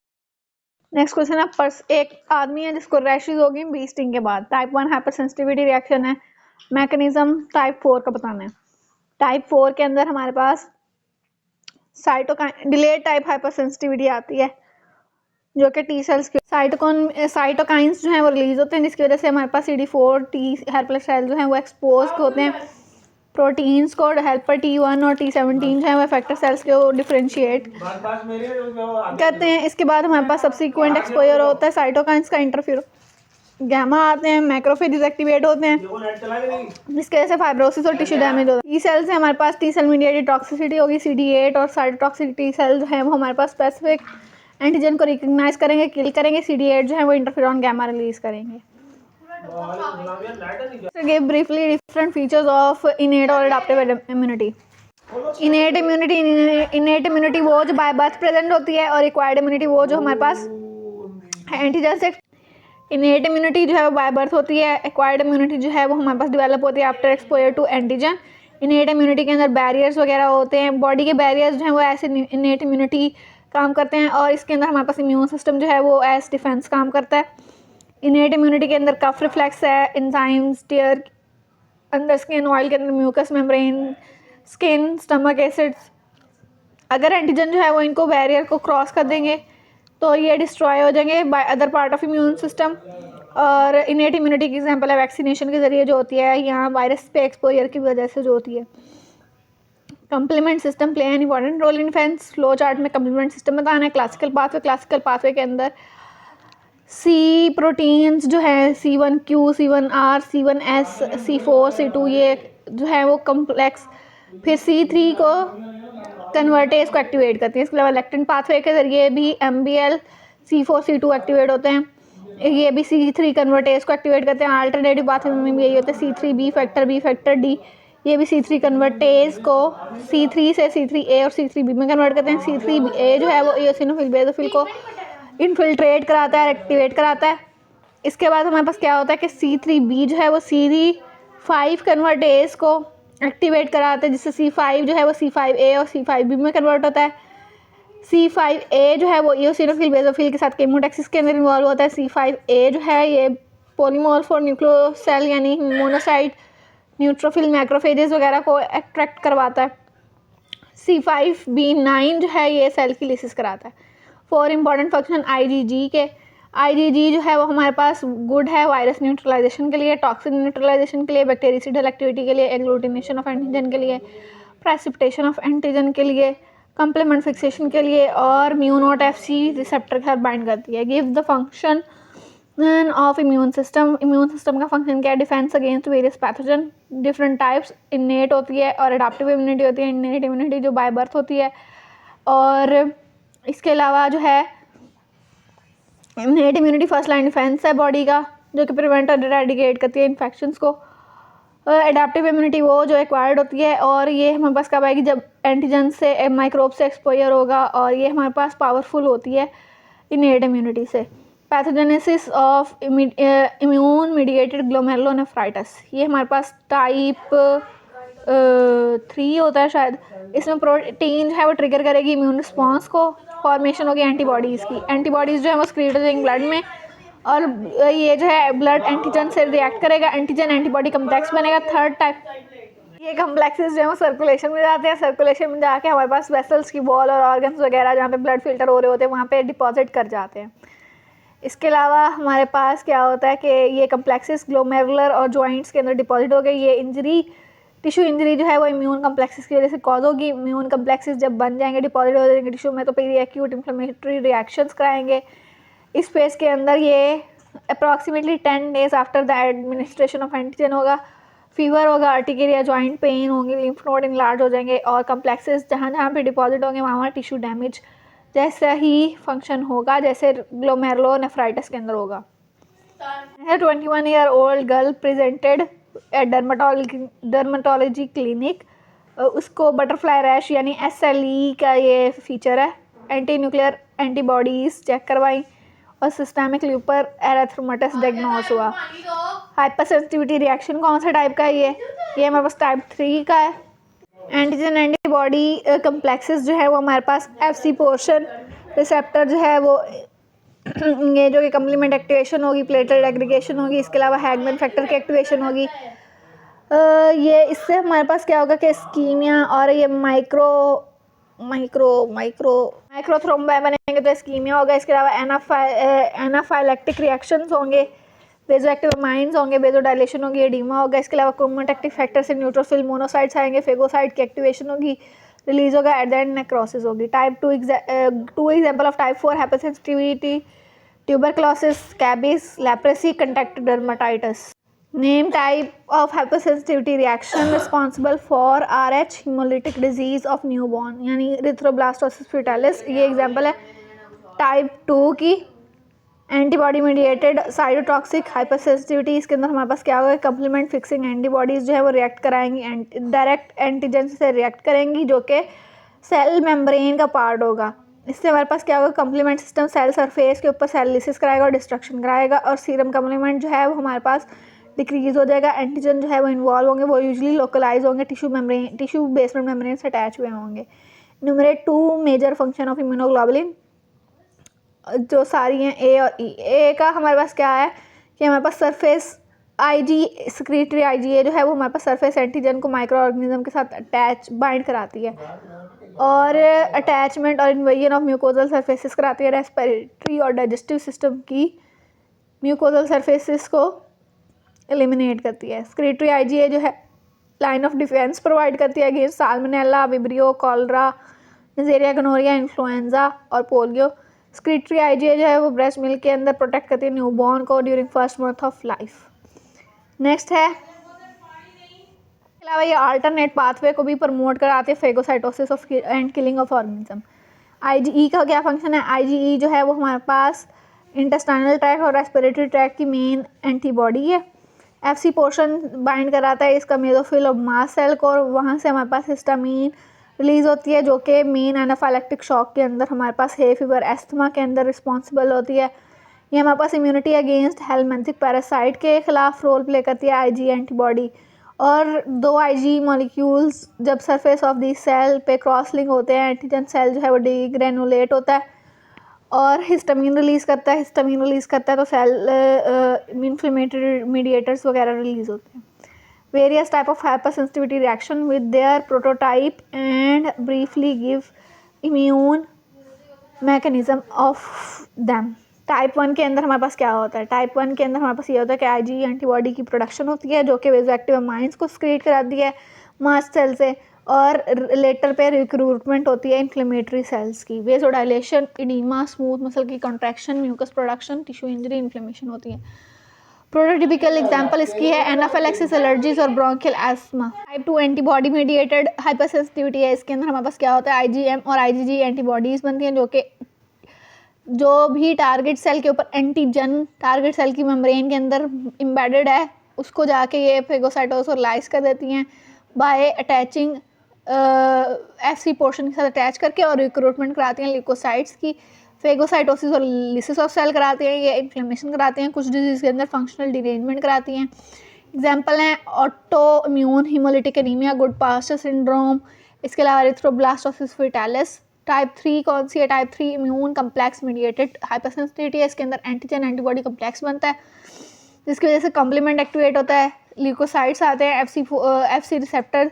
नेक्स्ट क्वेश्चन है, एक आदमी है जिसको रैशेज होगी बी स्टिंग के बाद। टाइप 1 हाइपरसेंसिटिविटी रिएक्शन है, मैकेनिज्म टाइप 4 का बताना है। टाइप 4 के अंदर हमारे पास cytokine delayed type hyper sensitivity आती है जो कि टी सेल्स के साइटोकाइंस जो हैं वो रिलीज होते हैं, जिसकी वजह से हमारे पास CD4 टी हेल्पर सेल जो हैं वो एक्सपोज होते हैं। प्रोटीन्स को हेल्पर T1 और T17 जो है वो इफेक्टर सेल्स को डिफरेंशिएट करते हैं। इसके बाद हमारे पास सब्सिक्वेंट एक्सपोजर होता है साइटोकाइंस का, इंटरफेरो गैमा आते हैं, मैक्रोफेजेस एक्टिवेट होते हैं, जिसकी वजह से फाइब्रोसिस और टिश्यू डैमेज होता है। टी सेल से हमारे पास टी सेल मीडिएटेड टॉक्सिसिटी होगी, CD8 और साइटोटॉक्सिक टी सेल जो है वो हमारे पास स्पेसिफिक एंटीजन को रिकग्नाइज करेंगे, किल करेंगे। CD8 जो है वो इंटरफेरॉन गैमा रिलीज करेंगे। Give briefly different features of इनेट और एडाप्टिव इम्यूनिटी। इनेट इम्यूनिटी वो जो बाय बर्थ प्रेजेंट होती है, और एक्वायर्ड इम्यूनिटी वो जो हमारे पास एंटीजन से। इनेट इम्यूनिटी जो है वो बाय बर्थ होती है, एक्वायर्ड इम्यूनिटी जो है वो हमारे पास डेवलप होती है after exposure to antigen. Innate immunity के अंदर बैरियर्स वगैरह होते हैं, बॉडी के बैरियर्स जो हैं वो ऐसे इनेट इम्यूनिटी काम करते हैं, और इसके अंदर हमारे पास इम्यून सिस्टम जो है वो एज डिफेंस काम करता है। इनेट इम्यूनिटी के अंदर कफ रिफ्लेक्स है, एंजाइम्स, टीयर अंदर स्किन, ऑयल के अंदर mucous membrane, skin, stomach acids. अगर एंटीजन जो है वो इनको बैरियर को क्रॉस कर देंगे तो ये डिस्ट्रॉय हो जाएंगे by other part of immune system. और इनेट इम्यूनिटी की एग्जांपल है वैक्सीनेशन के ज़रिए जो होती है, या वायरस पे एक्सपोजर की वजह से जो होती है। Complement system play an important role in defence. Flow chart में कंप्लीमेंट सिस्टम बताना है। क्लासिकल पाथवे के अंदर सी प्रोटीन्स जो है C1Q, C1R, C1S, C4, C2 ये जो है वो कम्प्लेक्स, फिर C3 को कन्वर्टेज को एक्टिवेट करती है। इसके अलावा लेक्टिन पाथवे के जरिए भी MBL, C4, C2 एक्टिवेट होते हैं, ये भी C3 कन्वर्टेज को एक्टिवेट करते हैं। अल्टरनेटिव पाथवे में भी यही होता है, C3B फैक्टर D, ये भी C3 कन्वर्टेज को C3 से C3A और C3B में कन्वर्ट करते हैं। C3A जो है वो एओसिनोफिल बेसोफिल को इनफिल्ट्रेट कराता है, एक्टिवेट कराता है। इसके बाद हमारे पास क्या होता है कि C3B जो है वो CD5 कन्वर्टेज को एक्टिवेट कराता है, जिससे C5 जो है वो C5A और C5B में कन्वर्ट होता है। C5A जो है वो एओसिनोफिल बेसोफिल के साथ केमोटैक्सिस के अंदर इन्वॉल्व होता है। C5A जो है ये पॉलीमॉर्फ और न्यूक्लियोसेल यानी मोनोसाइट, न्यूट्रोफिल, मैक्रोफेजेस वगैरह को अट्रैक्ट करवाता है। C5B9 जो है ये सेल की लिसिस कराता है। 4 इंपॉर्टेंट फंक्शन IgG के। IgG जो है वो हमारे पास गुड है वायरस न्यूट्रलाइजेशन के लिए, टॉक्सिन न्यूट्रलाइजेशन के लिए, बैक्टीरियाइडल एक्टिविटी के लिए, एग्लूटिनेशन ऑफ एंटीजन के लिए, प्रेसिपिटेशन ऑफ एंटीजन के लिए, कंप्लीमेंट फिक्सेशन के लिए, और म्यूनोट FC रिसेप्टर के साथ बाइंड करती है। Give the function of immune system. Immune system का फंक्शन क्या है? Defence against various pathogen, different types. इनेट होती है और एडाप्टिव इम्यूनिटी होती है। इनेट इम्यूनिटी जो बाय बर्थ होती है, और इसके अलावा जो है innate immunity first line defence है बॉडी का, जो कि प्रिवेंट और इरेडिकेट करती है इन्फेक्शंस को। एडाप्टिव इम्यूनिटी वो जो एक्वायर्ड होती है, और ये हमारे पास कब आएगी? जब एंटीजन से माइक्रोब से एक्सपोजर होगा, और ये हमारे पास पावरफुल होती है इनेट इम्यूनिटी से। Pathogenesis of immune mediated glomerulonephritis, ये हमारे पास टाइप 3 होता है शायद। इसमें प्रोटीन जो है वो ट्रिगर करेगी इम्यून रिस्पॉन्स को, फॉर्मेशन होगी एंटीबॉडीज़ की। एंटीबॉडीज़ जो है वो स्क्रीट हो जाएंगी ब्लड में, और ये जो है ब्लड एंटीजन से रिएक्ट करेगा, एंटीजन एंटीबॉडी कम्प्लेक्स बनेगा। थर्ड टाइप, ये कम्प्लेक्सेस जो है वो सर्कुलेशन में जाते हैं। सर्कुलेशन में जाके हमारे पास वेसल्स की वॉल और ऑर्गन्स वगैरह जहाँ पे ब्लड फिल्टर हो रहे होते हैं वहाँ पे डिपॉजिट कर जाते हैं। इसके अलावा हमारे पास क्या होता है कि ये कम्प्लेक्सेस ग्लोमेरुलर और जॉइंट्स के अंदर डिपॉजिट हो गए। ये इंजरी, टिश्यू इंजरी जो है वो इम्यून कम्प्लेक्सेस की वजह से कॉज होगी। इम्यून कम्प्लेक्सेस जब बन जाएंगे, डिपॉजिट हो जाएंगे टिश्यू में, तो फिर ये एक्यूट इन्फ्लेमेटरी रिएक्शंस कराएंगे। इस फेज के अंदर ये approximately 10 days after the administration of antigen होगा। फीवर होगा, अर्टिकेरिया, जॉइंट पेन होंगे, लिम्फ नोड इंलार्ज हो जाएंगे, और कम्प्लेक्सेस जहाँ जहाँ पे डिपॉजिट होंगे वहाँ टिश्यू डैमेज जैसा ही फंक्शन होगा जैसे ग्लोमेरुलोनेफ्राइटिस के अंदर होगा। 21 year old girl presented at dermatology clinic. उसको बटरफ्लाई रैश यानी SLE का ये फीचर है। एंटी न्यूक्लियर एंटीबॉडीज़ चेक करवाई, और सिस्टेमिक ल्यूपर एरिथ्रोमाटिस डायग्नोस हुआ। हाइपर सेंसिटिविटी रिएक्शन कौन सा टाइप का है? ये हमारे पास टाइप 3 का है। एंटीजन एंटीबॉडी कम्प्लेक्सेस जो है वो हमारे पास FC पोर्शन रिसेप्टर जो है वो ये जो कि कम्प्लीमेंट एक्टिवेशन होगी, प्लेटलेट एग्रीगेशन होगी, इसके अलावा हैगमैन फैक्टर की एक्टिवेशन होगी। ये इससे हमारे पास क्या होगा कि इस्कीमिया और ये माइक्रो माइक्रोथ्रोम्बाई बनेंगे तो इस्कीमिया होगा। इसके अलावा एनाफाइलेक्टिक रिएक्शंस होंगे, वेजोएक्टिव अमाइंस होंगे, वेजोडाइलेशन होगी, एडीमा होगा। इसके अलावा क्रोमेटोक्टिक फैक्टर से न्यूट्रोफिल मोनोसाइट्स आएंगे, फेगोसाइट की एक्टिवेशन होगी, रिलीज होगा, एट द एंड नेक्रोसिस होगी। Type 2 example of type 4 hypersensitivity, tuberculosis, scabies, leprosy, contact dermatitis. Name type of hypersensitivity reaction responsible for RH hemolytic disease of newborn, यानी इरिथ्रोब्लास्टोसिस फेटालिस, ये एग्जांपल है टाइप 2 की। एंटीबॉडी मीडिएटेड साइटोटॉक्सिक हाइपरसेंसिटिविटी, इसके अंदर हमारे पास क्या होगा, कंप्लीमेंट फिक्सिंग एंटीबॉडीज जो है वो रिएक्ट कराएंगी, डायरेक्ट एंटीजन से रिएक्ट करेंगी जो कि सेल मेम्ब्रेन का पार्ट होगा। इससे हमारे पास क्या होगा, कंप्लीमेंट सिस्टम सेल सरफेस के ऊपर सेल लिसिस कराएगा और डिस्ट्रक्शन कराएगा, और सीरम कंप्लीमेंट जो है वो हमारे पास डिक्रीज हो जाएगा। एंटीजन जो है वो इन्वॉल्व होंगे, वो यूजुअली लोकलाइज होंगे, टिश्यू बेसमेंट मेम्ब्रेन से अटैच हुए होंगे। Enumerate 2 major function of immunoglobulin, जो सारी हैं ए और ई। ए का हमारे पास क्या है कि हमारे पास सरफेस आईजी सेक्रेटरी आईजीए जो है वो हमारे पास सरफेस एंटीजन को माइक्रो ऑर्गेनिज्म के साथ अटैच बाइंड कराती है, और अटैचमेंट और इन्वेजन ऑफ म्यूकोजल सरफेसेस कराती है। रेस्पिरेटरी और डाइजेस्टिव सिस्टम की म्यूकोजल सरफेसेस को एलिमिनेट करती है। सेक्रेटरी आईजीए जो है लाइन ऑफ डिफेंस प्रोवाइड करती है against salmonella, vibrio, cholera, Neisseria, gonorrhoea, influenza और पोलियो। सेक्रेटरी आईजीए जो है वो ब्रेस्ट मिल्क के अंदर प्रोटेक्ट करती है न्यूबॉर्न को during first month of life. Next है, इसके अलावा ये अल्टरनेट पाथवे को भी प्रमोट कराते हैं, phagocytosis of and killing of organism. IgE का क्या फंक्शन है, आईजीई जो है वो हमारे पास इंटेस्टाइनल ट्रैक्ट और रेस्पिरेटरी ट्रैक्ट की मेन एंटीबॉडी है। एफसी पोर्शन बाइंड कराता है इसका मेसोफिल और मास्ट सेल को, और वहाँ से हमारे पास हिस्टामीन रिलीज़ होती है जो कि मेन एनाफाइलेक्टिक शॉक के अंदर हमारे पास है फीवर एस्थमा के अंदर रिस्पॉन्सिबल होती है। ये हमारे पास इम्यूनिटी अगेंस्ट हेलमिंथिक पैरासाइट के खिलाफ रोल प्ले करती है आईजी एंटीबॉडी। और 2 आईजी मॉलिक्यूल्स जब सरफेस ऑफ दी सेल पे क्रॉस लिंक होते हैं, एंटीजन सेल जो है वो डीग्रेनुलेट होता है और हिस्टामीन रिलीज़ करता है। हिस्टामीन रिलीज़ करता है तो सेल इन्फ्लेमेटरी मीडिएटर्स वगैरह रिलीज़ होते हैं। Various type of hypersensitivity reaction with their prototype and briefly give immune mechanism of them. Type 1 के अंदर हमारे पास क्या होता है, टाइप 1 के अंदर हमारे पास ये होता है कि आईजी एंटीबॉडी की प्रोडक्शन होती है जो कि वेजोएक्टिव अमाइंस को सक्रीट कराती है मास्ट सेल से, और लेटर पे रिक्रूटमेंट होती है इन्फ्लेमेटरी सेल्स की। वेजोडाइलेशन, एडीमा, स्मूथ मसल की contraction, mucus production, tissue injury, inflammation होती है। प्रोटोटिपिकल एग्जांपल इसकी है एनाफिलैक्सिस, एलर्जीज और bronchial asthma. Type 2 antibody mediated hypersensitivity है। इसके अंदर हमारे पास क्या होता है, आईजीएम और आईजीजी एंटीबॉडीज़ बनती हैं जो भी टारगेट सेल के ऊपर एंटीजन टारगेट सेल की मेम्ब्रेन के अंदर एम्बेडेड है उसको जाके ये फेगोसाइटोसिस कर देती हैं बाय अटैचिंग एफसी पोर्शन के साथ अटैच करके, और रिक्रूटमेंट कराती हैं ल्यूकोसाइट्स की। फेगोसाइटोसिस और लिसिस ऑफ सेल कराती हैं, ये इन्फ्लेमेशन कराती हैं, कुछ डिजीज़ के अंदर फंक्शनल डिरेंजमेंट कराती हैं। एग्जांपल हैं autoimmune haemolytic anaemia, Goodpasture syndrome, इसके अलावा एरिथ्रोब्लास्टोसिस फेटालिस। टाइप 3 कौन सी है, type 3 immune complex mediated hypersensitivity है। इसके अंदर एंटीजन एंटीबॉडी कम्प्लेक्स बनता है जिसकी वजह से कॉम्प्लीमेंट एक्टिवेट होता है, ल्यूकोसाइट्स आते हैं, एफसी रिसेप्टर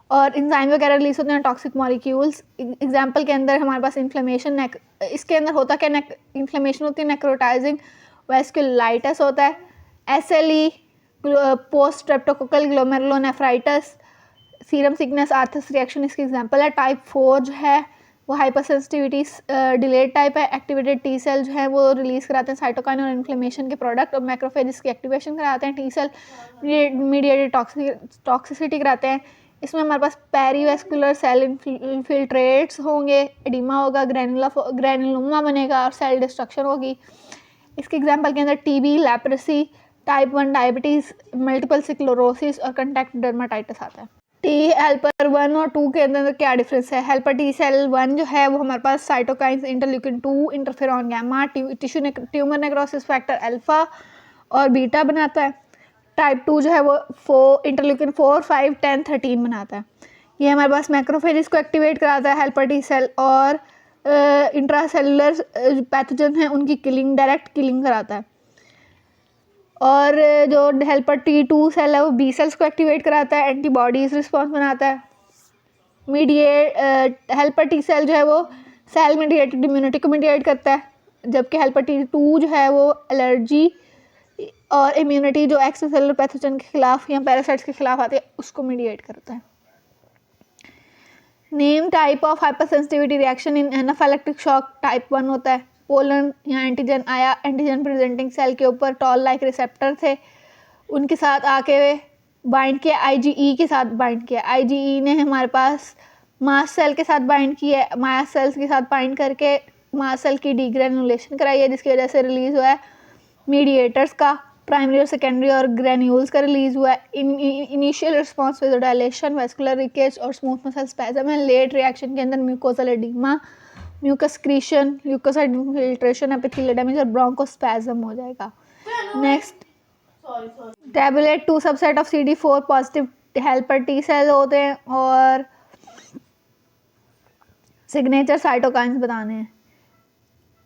और इंजाइम वगैरह रिलीज होते हैं, टॉक्सिक मॉलिक्यूल्स। एग्जांपल के अंदर हमारे पास इन्फ्लेमेशन, इसके अंदर होता क्या, इन्फ्लेमेशन होती है, नेक्रोटाइजिंग वैस्कुलाइटिस होता है, SLE, post streptococcal glomerulonephritis, serum sickness, Arthus reaction इसके एग्जांपल है। टाइप 4 जो है वो हाइपरसेंसिटिविटी डिलेड टाइप है। एक्टिवेटेड टी सेल जो है वो रिलीज़ कराते हैं साइटोकाइन और इन्फ्लेमेशन के प्रोडक्ट, और मैक्रोफेजेस की एक्टिवेशन कराते हैं, टी सेल मीडिएटेड टॉक्सिसिटी कराते हैं। इसमें हमारे पास पेरीवेस्कुलर सेल इन्फिल्ट्रेट्स होंगे, एडिमा होगा, ग्रैनुलोमा बनेगा और सेल डिस्ट्रक्शन होगी। इसके एग्जांपल के अंदर TB, leprosy, type 1 diabetes, multiple sclerosis और कंटैक्ट डर्माटाइटिस आता है। टी हेल्पर 1 और 2 के अंदर क्या डिफरेंस है, हेल्पर टी सेल 1 जो है वो हमारे पास cytokines, interleukin 2, interferon gamma, tissue tumour necrosis factor alpha और बीटा बनाता है। टाइप 2 जो है वो इंटरल्यूकिन 4, 5, 10, 13 बनाता है। ये हमारे पास मैक्रोफेजेस को एक्टिवेट कराता है हेल्पर टी सेल, और इंट्रासेलुलर पैथोजन है उनकी किलिंग, डायरेक्ट किलिंग कराता है। और जो हेल्पर T2 सेल है वो बी सेल्स को एक्टिवेट कराता है, एंटीबॉडीज रिस्पॉन्स बनाता है। हेल्पर टी सेल जो है वो सेल मीडिएटेड इम्यूनिटी को मीडिएट करता है, जबकि हेल्पर T2 जो है वो एलर्जी और इम्यूनिटी जो एक्स्ट्रा सेलुलर पैथोजन के खिलाफ या पैरासाइट्स के खिलाफ आते हैं उसको मीडिएट करता है। Name type of hyper sensitivity reaction in anaphylactic shock. Type 1 होता है, पोलन या एंटीजन आया, एंटीजन प्रेजेंटिंग सेल के ऊपर टॉल लाइक रिसेप्टर थे, उनके साथ आके बाइंड किया, IgE के साथ बाइंड किया, IgE ने हमारे पास मास्ट सेल के साथ बाइंड किया, मास्ट सेल्स के साथ बाइंड करके मास्ट सेल की डीग्रेनुलेशन कराई है, जिसकी वजह से रिलीज हुआ है मीडिएटर्स का प्राइमरी और सेकेंडरी और ग्रेन्यूल्स का रिलीज हुआ है। Initial response dilation, vascular leakage और स्मूथ मसल स्पैज़म है। लेट रिएक्शन के अंदर mucosal oedema, mucus secretion, leukocyte infiltration, epithelial damage और ब्रोंकोस्पैज़म हो जाएगा। Next tabulate 2 subset of CD4 positive helper T cell होते हैं और सिग्नेचर साइटोकाइंस बताने हैं।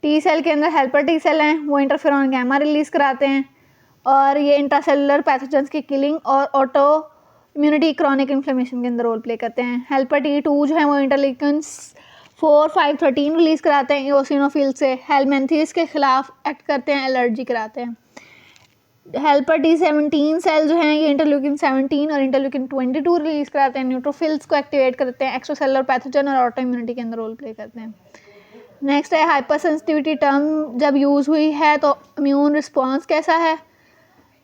टी सेल के अंदर हेल्पर टी सेल हैं, वो इंटरफेरॉन गैमा रिलीज कराते हैं और ये इंट्रासेलुलर पैथोजेंस की किलिंग और ऑटो इम्यूनिटी क्रॉनिक इन्फ्लेमेशन के अंदर रोल प्ले करते हैं। हेल्पर T2 जो है वो इंटरलिकन्स 4, 5, 13 रिलीज कराते हैं इओसिनोफिल से, हेलमेंथीज के खिलाफ एक्ट करते हैं, एलर्जी कराते हैं। हेल्पर T17 सेल जो हैं ये इंटरल्यूकिन 17 और इंटरल्यूकिन 22 रिलीज कराते हैं, न्यूट्रोफिल्स को एक्टिवेट करते हैं, एक्स्ट्रा सेलुलर पैथोजन और ऑटो इम्यूनिटी के अंदर रोल प्ले करते हैं। नेक्स्ट है हाइपर सेंसिटिविटी टर्म जब यूज़ हुई है तो इम्यून रिस्पॉन्स कैसा है,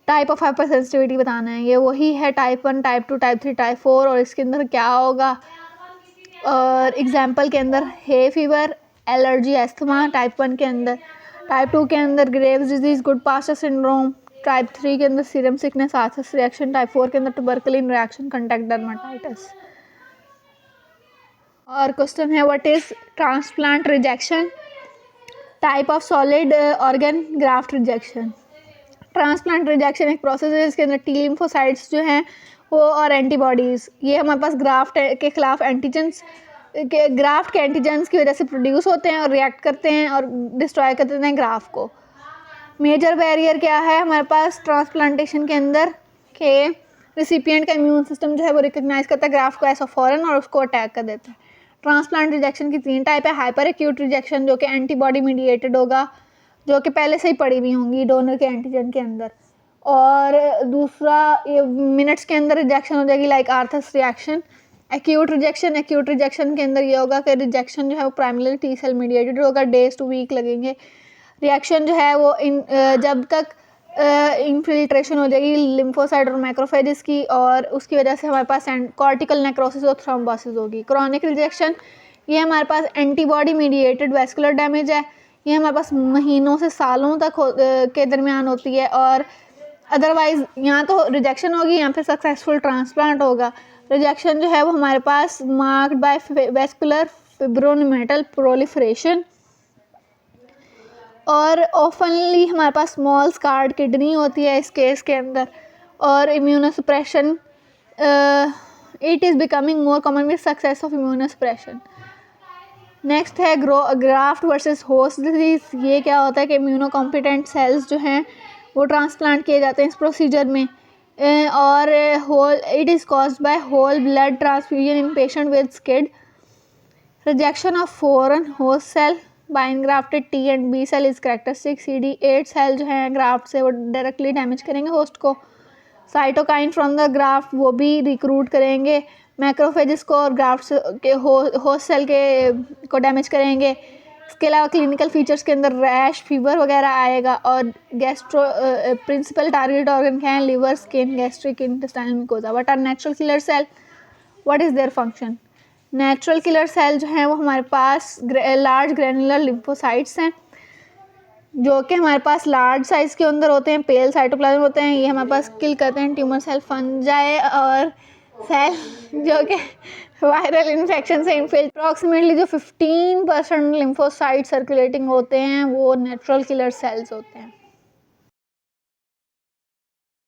टाइप ऑफ हाइपर सेंसिटिविटी बताना है। ये वही है टाइप 1, टाइप 2, टाइप 3, टाइप 4 और इसके अंदर क्या होगा। और एग्जाम्पल के अंदर hay fever, allergy, asthma type 1 के अंदर, टाइप 2 के अंदर Graves disease, Goodpasture syndrome, type 3 के अंदर serum sickness, Arthus reaction, type 4 के अंदर ट्यूबरकुलिन रिएक्शन, कंटैक्ट डर्माटाइटिस। और क्वेश्चन है what is transplant rejection, type of solid organ graft rejection. Transplant rejection एक प्रोसेस है जिसके अंदर टी लिम्फोसाइट्स जो हैं वो और एंटीबॉडीज़ ये हमारे पास ग्राफ्ट के खिलाफ एंटीजेंस के ग्राफ्ट के एंटीजेंस की वजह से प्रोड्यूस होते हैं और रिएक्ट करते हैं और डिस्ट्रॉय कर देते हैं ग्राफ्ट को। मेजर बैरियर क्या है हमारे पास ट्रांसप्लांटेशन के अंदर के रिसिपिएंट का इम्यून सिस्टम जो है वो रिकग्नाइज करता है ग्राफ्ट को ऐसा फॉरन और उसको अटैक कर देता है। ट्रांसप्लांट रिजेक्शन की 3 टाइप है, हाइपर एक्यूट रिजेक्शन जो कि एंटीबॉडी मीडिएटेड होगा, जो कि पहले से ही पड़ी हुई होंगी डोनर के एंटीजन के अंदर, और दूसरा ये मिनट्स के अंदर रिजेक्शन हो जाएगी like Arthus reaction. Acute rejection के अंदर ये होगा कि रिजेक्शन जो है वो प्राइमरी टी सेल मीडिएटेड होगा, डेज टू वीक लगेंगे। रिएक्शन जो है वो जब तक इन्फिल्ट्रेशन हो जाएगी लिम्फोसाइट और मैक्रोफेजेस की और उसकी वजह से हमारे पास कॉर्टिकल नेक्रोसिस और थ्रोम्बोसिस होगी। क्रॉनिक रिजेक्शन ये हमारे पास एंटीबॉडी मीडिएटेड वैस्कुलर डैमेज है, ये हमारे पास महीनों से सालों तक के दरमियान होती है और अदरवाइज़ यहाँ तो रिजेक्शन होगी यहाँ पे सक्सेसफुल ट्रांसप्लांट होगा। रिजेक्शन जो है वो हमारे पास मार्क्ड बाय वैस्कुलर फिब्रोनेमेटल प्रोलिफरेशन और ओफनली हमारे पास स्मॉल स्कार्ड किडनी होती है इस केस के अंदर, और immunosuppression it is becoming more common with success of immunosuppression. Next है ग्राफ्ट वर्सेस होस्ट डिजीज़। ये क्या होता है कि इम्यूनोकॉम्पिटेंट सेल्स जो हैं वो ट्रांसप्लांट किए जाते हैं इस प्रोसीजर में और it is caused by whole blood transfusion in patient with SCID. Rejection of foreign host cell by engrafted T and B cell is characteristic. CD8 cell जो हैं ग्राफ्ट से वो डायरेक्टली डैमेज करेंगे होस्ट को। साइटोकाइन फ्रॉम द ग्राफ्ट वो भी रिक्रूट करेंगे मैक्रोफेजेस को और ग्राफ्ट के होस्ट सेल के को डैमेज करेंगे। इसके अलावा क्लिनिकल फीचर्स के अंदर रैश, फीवर वगैरह आएगा और गैस्ट्रो प्रिंसिपल टारगेट ऑर्गन क्या है liver, skin, gastric, intestinal mucosa. What are natural killer cell, what is their function. Natural killer cell जो हैं वो हमारे पास लार्ज ग्रैनुलर लिम्फोसाइट्स हैं जो कि हमारे पास लार्ज साइज़ के अंदर होते हैं, पेल साइटोप्लाज्म होते हैं, ये हमारे पास किल करते हैं ट्यूमर सेल, फंजाई और सेल जो कि वायरल इन्फेक्शन से अप्रॉक्सीमेटली जो 15% लिम्फोसाइट सर्कुलेटिंग होते हैं वो नेचुरल किलर सेल्स होते हैं।